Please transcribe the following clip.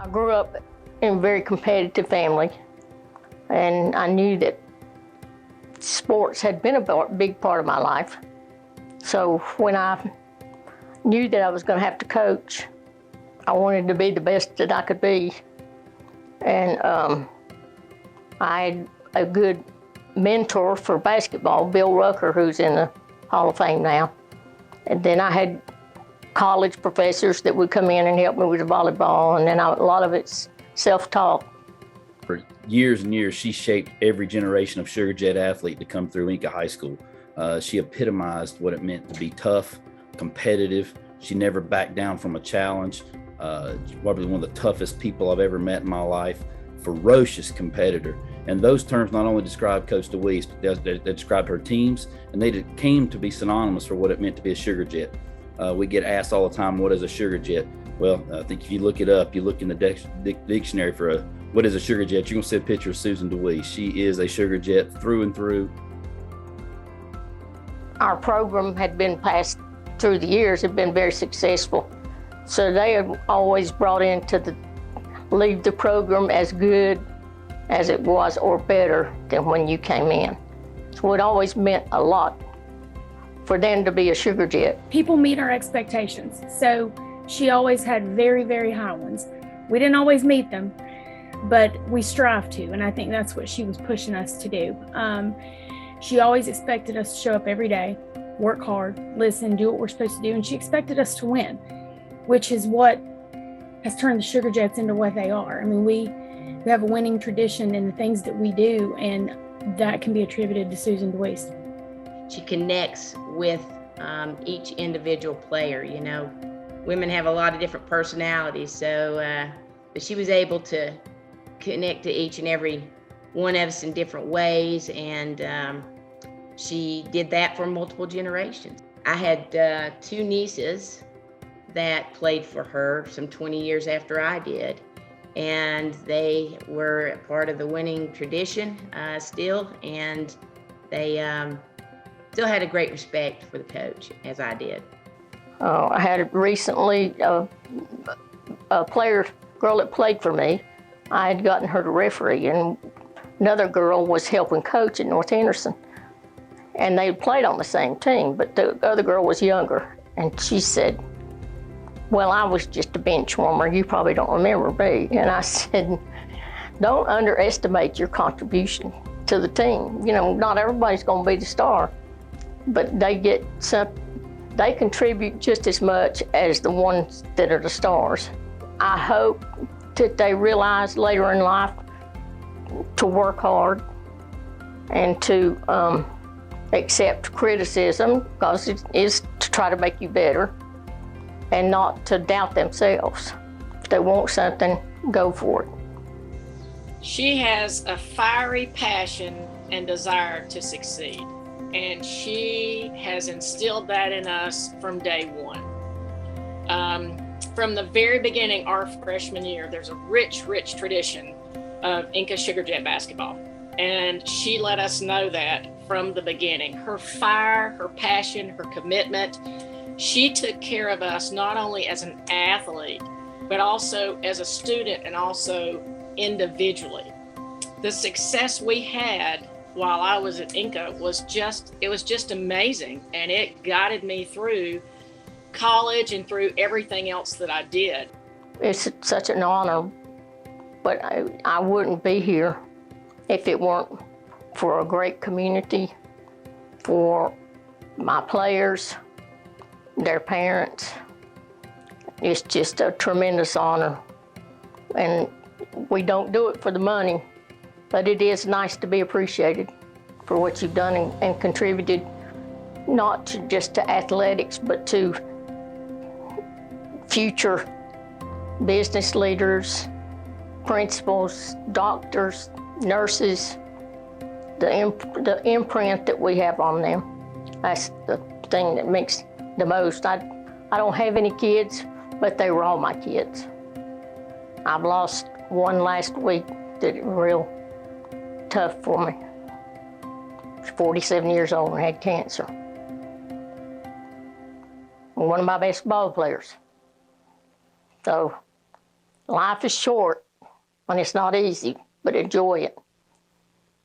I grew up in a very competitive family, and I knew that sports had been a big part of my life. So when I knew that I was going to have to coach, I wanted to be the best that I could be. And I had a good mentor for basketball, Bill Rucker, who's in the Hall of Fame now. And then I had college professors that would come in and help me with the volleyball, and then a lot of it's self-taught. For years and years, she shaped every generation of Sugar Jet athlete to come through Inca High School. She epitomized what it meant to be tough, competitive. She never backed down from a challenge. Probably one of the toughest people I've ever met in my life. Ferocious competitor. And those terms not only describe Coach DeWeese, but they describe her teams, and they came to be synonymous for what it meant to be a Sugar Jet. We get asked all the time, what is a Sugar Jet? Well, I think if you look it up, you look in the dictionary for what is a Sugar Jet, you're going to see a picture of Susan DeWeese. She is a Sugar Jet through and through. Our program had been passed through the years, had been very successful. So they had always brought in to leave the program as good as it was or better than when you came in. So it always meant a lot for them to be a Sugar Jet. People meet our expectations. So she always had very, very high ones. We didn't always meet them, but we strive to, and I think that's what she was pushing us to do. She always expected us to show up every day, work hard, listen, do what we're supposed to do, and she expected us to win, which is what has turned the Sugar Jets into what they are. I mean, we have a winning tradition in the things that we do, and that can be attributed to Susan DeWeese. She connects with each individual player. You know, women have a lot of different personalities, so but she was able to connect to each and every one of us in different ways, and she did that for multiple generations. I had two nieces that played for her some 20 years after I did, and they were a part of the winning tradition still, and they still had a great respect for the coach, as I did. I had recently a girl that played for me. I had gotten her to referee, and another girl was helping coach at North Henderson. And they played on the same team, but the other girl was younger. And she said, well, I was just a bench warmer. You probably don't remember me. And I said, don't underestimate your contribution to the team. You know, not everybody's going to be the star, but they contribute just as much as the ones that are the stars. I hope that they realize later in life to work hard and to accept criticism, because it is to try to make you better, and not to doubt themselves. If they want something, go for it. She has a fiery passion and desire to succeed, and she has instilled that in us from day one. From the very beginning, our freshman year, there's a rich tradition of Inca Sugar Jet basketball, and she let us know that from the beginning. Her fire, her passion, her commitment. She took care of us not only as an athlete, but also as a student and also individually. The success we had while I was at Inca was just amazing, and it guided me through college and through everything else that I did. It's such an honor, but I wouldn't be here if it weren't for a great community, for my players, their parents. It's just a tremendous honor. And we don't do it for the money, but it is nice to be appreciated for what you've done and contributed, not just to athletics, but to future business leaders, principals, doctors, nurses, the imprint that we have on them. That's the thing that makes the most. I don't have any kids, but they were all my kids. I've lost one last week that was real tough for me. She was 47 years old and had cancer. One of my best ball players. So Life is short and it's not easy, but enjoy it.